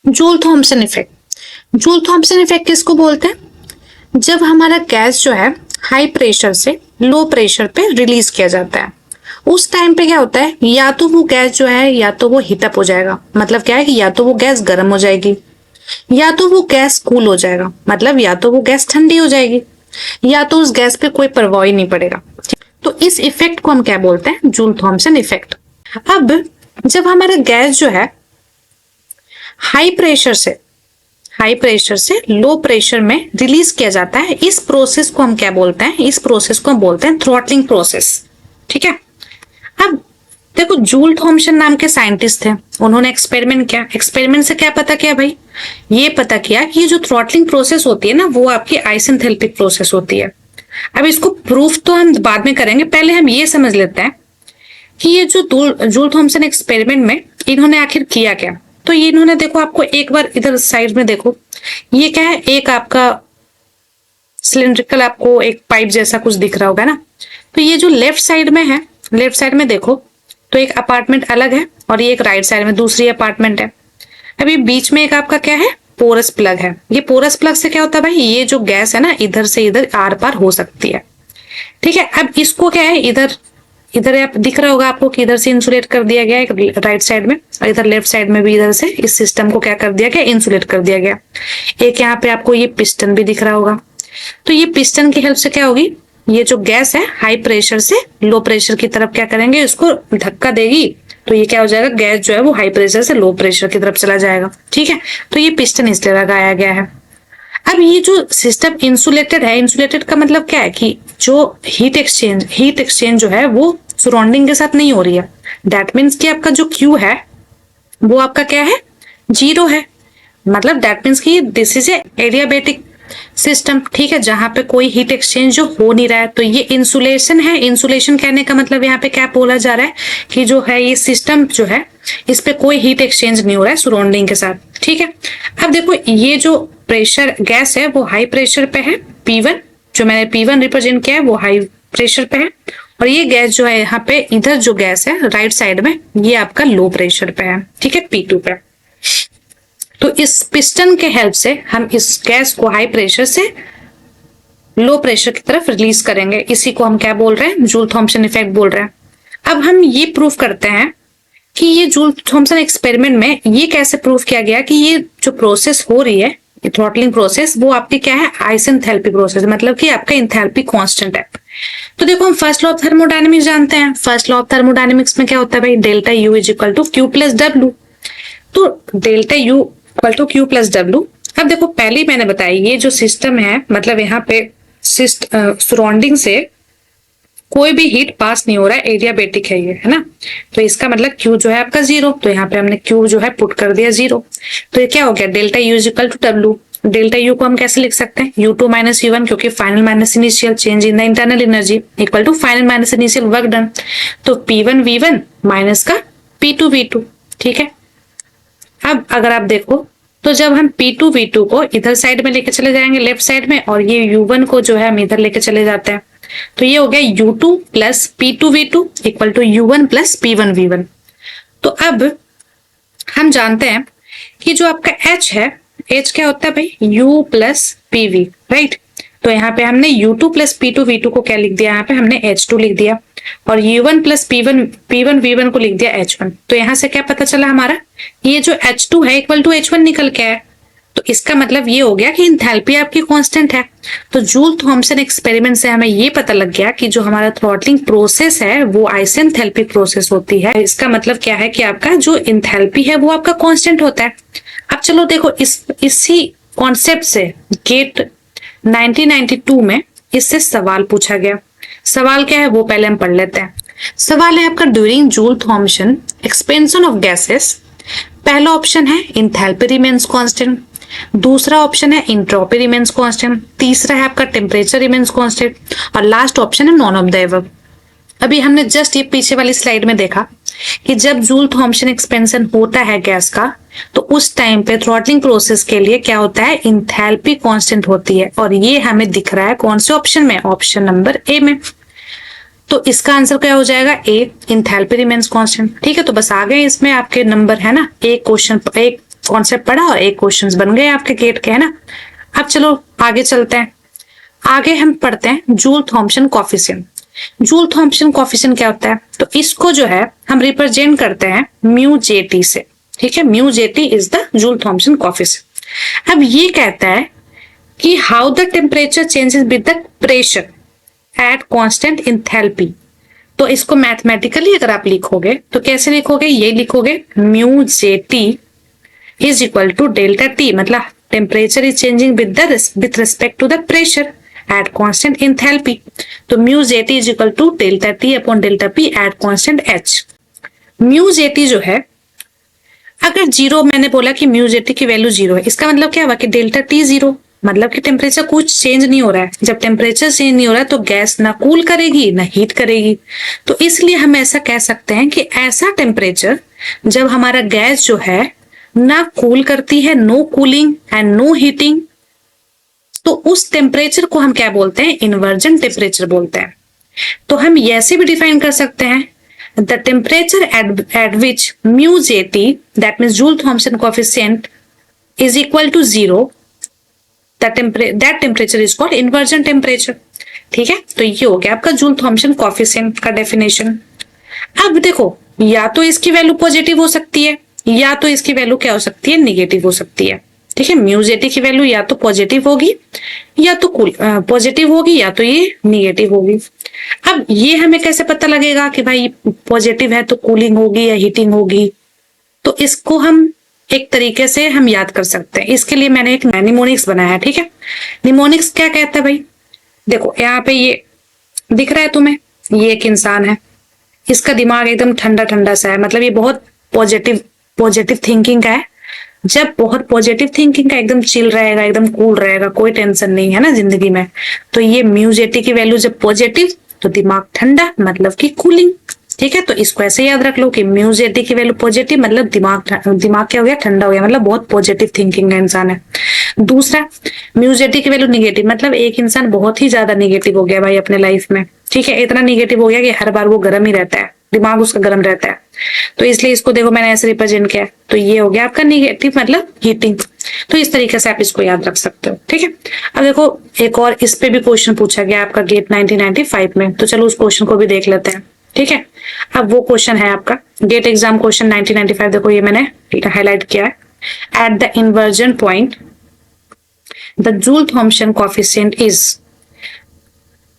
Joule Thompson effect. Joule Thompson effect किसको बोलते हैं? जब हमारा गैस जो है हाई प्रेशर से लो प्रेशर पे रिलीज किया जाता है, उस टाइम पे क्या होता है, या तो वो गैस जो है या तो वो हीटअप हो जाएगा, मतलब क्या है कि या तो वो गैस गर्म हो जाएगी, या तो वो गैस कूल हो जाएगा, मतलब या तो वो गैस ठंडी हो जाएगी, या तो उस गैस पे कोई प्रभाव ही नहीं पड़ेगा। तो इस इफेक्ट को हम क्या बोलते हैं? Joule Thompson effect. अब जब हमारा गैस जो है हाई प्रेशर से लो प्रेशर में रिलीज किया जाता है, इस प्रोसेस को हम क्या बोलते हैं? इस प्रोसेस को हम बोलते हैं थ्रॉटलिंग प्रोसेस। ठीक है। अब देखो, जूल थॉम्सन नाम के साइंटिस्ट थे, उन्होंने एक्सपेरिमेंट किया। एक्सपेरिमेंट से क्या पता किया भाई? ये पता किया कि ये जो थ्रॉटलिंग प्रोसेस होती है ना, वो आपकी आइसेंथेल्पिक प्रोसेस होती है। अब इसको प्रूफ तो हम बाद में करेंगे, पहले हम ये समझ लेते हैं कि ये जो जूल थॉम्सन एक्सपेरिमेंट में इन्होंने आखिर किया क्या। तो ये इन्होंने, देखो आपको एक बार इधर साइड में देखो, ये क्या है, एक आपका सिलिंड्रिकल आपको एक पाइप जैसा कुछ दिख रहा होगा ना। तो ये जो लेफ्ट साइड में है, लेफ्ट साइड में देखो तो एक अपार्टमेंट अलग है और ये एक राइट साइड में दूसरी अपार्टमेंट है। अभी बीच में एक आपका क्या है, पोरस प्लग है। ये पोरस प्लग से क्या होता है भाई, ये जो गैस है ना, इधर से इधर आर पार हो सकती है। ठीक है। अब इसको क्या है, इधर इधर आप दिख रहा होगा आपको कि इधर से इंसुलेट कर दिया गया एक राइट साइड में, और इधर लेफ्ट साइड में भी इधर से इस सिस्टम को क्या कर दिया गया, इंसुलेट कर दिया गया। एक यहाँ पे आपको ये पिस्टन भी दिख रहा होगा। तो ये पिस्टन की हेल्प से क्या होगी, ये जो गैस है हाई प्रेशर से लो प्रेशर की तरफ क्या करेंगे, इसको धक्का देगी, तो ये क्या हो जाएगा, गैस जो है वो हाई प्रेशर से लो प्रेशर की तरफ चला जाएगा। ठीक है। तो ये पिस्टन इसलिए लगाया गया है। अब ये जो सिस्टम इंसुलेटेड है, इंसुलेटेड का मतलब क्या है कि जो हीट एक्सचेंज जो है वो सराउंडिंग के साथ नहीं हो रही है। दैट मीन्स कि आपका जो क्यू है वो आपका क्या है, 0 है। मतलब दैट मीन्स कि this is a adiabatic system. ठीक है, जहां पे कोई हीट एक्सचेंज जो हो नहीं रहा है, तो ये इंसुलेशन है। इंसुलेशन कहने का मतलब यहाँ पे क्या बोला जा रहा है कि जो है ये सिस्टम जो है इस पे कोई हीट एक्सचेंज नहीं हो रहा है सराउंडिंग के साथ। ठीक है। अब देखो, ये जो प्रेशर गैस है वो हाई प्रेशर पे है, P1, जो मैंने P1 रिप्रेजेंट किया है वो हाई प्रेशर पे है, और ये गैस जो है यहाँ पे इधर जो गैस है राइट साइड में, ये आपका लो प्रेशर पे है। ठीक है, P2 पे। तो इस पिस्टन के हेल्प से हम इस गैस को हाई प्रेशर से लो प्रेशर की तरफ रिलीज करेंगे। इसी को हम क्या बोल रहे हैं, जूल थॉम्सन इफेक्ट बोल रहे हैं। अब हम ये प्रूफ करते हैं कि ये जूल थॉम्सन एक्सपेरिमेंट में ये कैसे प्रूफ किया गया कि ये जो प्रोसेस हो रही है, थ्रॉटलिंग प्रोसेस, वो आपकी क्या है, आइसेंथैल्पी प्रोसेस, मतलब कि आपका इंथैल्पी कांस्टेंट है। तो देखो, हम फर्स्ट लॉ ऑफ थर्मोडायनेमिक्स जानते हैं। फर्स्ट लॉ ऑफ थर्मोडायनेमिक्स में क्या होता है भाई, delta U is equal to Q plus W. तो delta U equal to Q plus W. अब देखो, पहले ही मैंने बताया ये जो सिस्टम है, मतलब यहाँ पे सराउंडिंग से कोई भी हीट पास नहीं हो रहा है, एडियाबेटिक है ये, है ना। तो इसका मतलब Q जो है आपका 0, तो यहाँ पे हमने Q जो है पुट कर दिया 0। तो ये क्या हो गया, delta U is equal to W. Delta U को हम कैसे लिख सकते हैं, U2 माइनस U1, क्योंकि final minus initial change in the internal energy equal to final minus initial work done. तो P1 V1 माइनस का P2 V2। ठीक है। अब अगर आप देखो, तो जब हम P2 V2 को इधर साइड में लेके चले जाएंगे लेफ्ट साइड में, और ये U1 को जो है हम इधर लेके चले जाते हैं, तो ये हो गया U2 plus P2 V2 equal to U1 plus P1 V1। तो अब हम जानते हैं कि जो आपका H है, H क्या होता है भाई, U प्लस PV, राइट। तो यहाँ पे हमने U2 प्लस P2 V2 को क्या लिख दिया, यहाँ पे हमने H2 लिख दिया, और U1 प्लस P1 V1 को लिख दिया H1। तो यहाँ से क्या पता चला हमारा, ये जो H2 है इक्वल टू H1 निकल के है। तो इसका मतलब ये हो गया कि इंथैल्पी आपकी कांस्टेंट है। तो जूल थॉम्सन एक्सपेरिमेंट से हमें ये पता लग गया कि जो हमारा थ्रॉटलिंग प्रोसेस है वो आइसेंथैल्पिक प्रोसेस होती है। इसका मतलब क्या है कि आपका जो इंथैल्पी है वो आपका कांस्टेंट होता है। अब चलो देखो, इसी कॉन्सेप्ट से गेट 1992 में इससे सवाल पूछा गया। सवाल क्या है वो पहले हम पढ़ लेते हैं। सवाल है आपका, during joule Thompson expansion of gases, पहला ऑप्शन है इंथैल्पी रिमेन्स कांस्टेंट, दूसरा ऑप्शन है इंट्रोपी रिमेन्स कांस्टेंट, तीसरा है आपका टेम्परेचर रिमेन्स कांस्टेंट, और लास्ट ऑप्शन है नॉन ऑफ द एबव। अभी हमने जस्ट ये पीछे वाली स्लाइड में देखा कि जब जूल थॉम्सन एक्सपेंशन होता है गैस का, तो उस टाइम पे थ्रॉटलिंग प्रोसेस के लिए क्या होता है, इंथैल्पी कांस्टेंट होती है, और ये हमें दिख रहा है कौन से ऑप्शन में, ऑप्शन नंबर ए में। तो इसका आंसर क्या हो जाएगा, ए, इंथैल्पी रिमेन्स कांस्टेंट। ठीक है, तो बस आ गए इसमें आपके नंबर, है ना। एक कॉन्सेप्ट पढ़ा और एक क्वेश्चन बन गए आपके गेट के, है ना। अब चलो आगे चलते हैं। आगे हम पढ़ते हैं joule Thompson coefficient. Joule Thompson coefficient क्या होता है, तो इसको जो है हम रिप्रेजेंट करते हैं म्यू जेटी से, ठीक है। Mu JT is the joule Thompson coefficient. अब ये कहता है कि how the temperature changes with the pressure at constant enthalpy. तो इसको मैथमेटिकली अगर आप लिखोगे तो कैसे लिखोगे, ये लिखोगे mu JT is equal to delta T, मतलब temperature is changing with respect to the pressure at constant enthalpy. तो mu JT is equal to delta T upon delta P at constant H. Mu JT जो है, अगर zero, मैंने बोला कि mu JT की value zero है, इसका मतलब क्या हुआ कि डेल्टा टी जीरो, मतलब कि टेम्परेचर कुछ चेंज नहीं हो रहा है। जब टेम्परेचर चेंज नहीं हो रहा है तो गैस ना कूल करेगी ना हीट करेगी। तो इसलिए हम ऐसा कह सकते हैं कि ऐसा टेम्परेचर जब हमारा गैस जो है ना कूल करती है, no cooling and no heating, तो उस टेम्परेचर को हम क्या बोलते हैं, इन्वर्जन टेम्परेचर बोलते हैं। तो हम ऐसे भी डिफाइन कर सकते हैं, the temperature at which mu JT, that means Joule Thomson coefficient, is equal to zero, that temperature is called inversion temperature, ठीक है। तो ये हो गया आपका जूल थॉम्पसन कोएफिशिएंट का डेफिनेशन। अब देखो, या तो इसकी वैल्यू पॉजिटिव हो सकती है या तो इसकी वैल्यू क्या हो सकती है, निगेटिव हो सकती है, ठीक है। म्यू जेटी की वैल्यू या तो पॉजिटिव होगी या तो पॉजिटिव होगी या तो ये निगेटिव होगी। अब ये हमें कैसे पता लगेगा कि भाई पॉजिटिव है तो कूलिंग होगी या हीटिंग होगी, तो इसको हम एक तरीके से हम याद कर सकते हैं। इसके लिए मैंने एक निमोनिक्स बनाया है, ठीक है। निमोनिक्स क्या कहता है भाई, देखो यहाँ पे ये दिख रहा है तुम्हें, ये एक इंसान है, इसका दिमाग एकदम ठंडा ठंडा सा है, मतलब ये बहुत पॉजिटिव थिंकिंग का है। जब बहुत पॉजिटिव थिंकिंग का, एकदम चिल रहेगा, एकदम कूल रहेगा, कोई टेंशन नहीं है ना जिंदगी में, तो ये म्यू जेटी की वैल्यू जब पॉजिटिव तो दिमाग ठंडा, मतलब कि कूलिंग, ठीक है। तो इसको ऐसे याद रख लो कि म्यू जेटी की वैल्यू पॉजिटिव, मतलब दिमाग क्या हो गया, ठंडा हो गया, मतलब बहुत पॉजिटिव थिंकिंग का इंसान है। दूसरा, म्यू जेटी की वैल्यू निगेटिव, मतलब एक इंसान बहुत ही ज्यादा निगेटिव हो गया भाई अपने लाइफ में, ठीक है। इतना निगेटिव हो गया कि हर बार वो गर्म ही रहता है, दिमाग उसका गर्म रहता है। तो इसलिए इसको देखो मैंने ऐसे रिप्रेजेंट किया, तो ये हो गया आपका निगेटिव, मतलब हीटिंग। तो इस तरीके से आप इसको याद रख सकते हो, ठीक है। अब देखो एक और इस पे भी क्वेश्चन पूछा गया आपका गेट 1995 में, तो चलो उस क्वेश्चन को भी देख लेते हैं, ठीक है। अब वो क्वेश्चन है आपका गेट एग्जाम क्वेश्चन 1995, देखो ये मैंने हाईलाइट किया है। At the inversion point the joule Thomson coefficient is,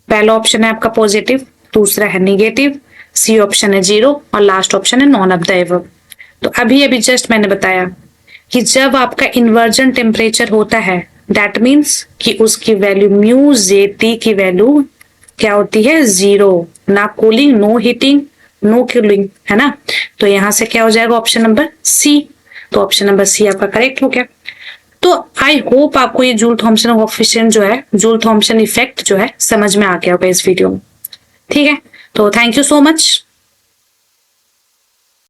पहला ऑप्शन है आपका पॉजिटिव, दूसरा है निगेटिव, सी ऑप्शन है जीरो और लास्ट ऑप्शन है नॉन ऑफ द एबव। तो अभी जस्ट मैंने बताया कि जब आपका इन्वर्जन टेम्परेचर होता है, दैट मीन्स कि उसकी वैल्यू म्यू जेटी की वैल्यू क्या होती है, जीरो, ना cooling, no heating, no cooling, है ना। तो यहां से क्या हो जाएगा, ऑप्शन नंबर सी। तो ऑप्शन नंबर सी आपका करेक्ट हो गया। तो आई होप आपको ये जूल थॉम्पसन कोएफिशिएंट जो है, जूल थॉम्पसन इफेक्ट जो है, समझ में आ गया होगा इस वीडियो में, ठीक है। तो थैंक यू सो मच।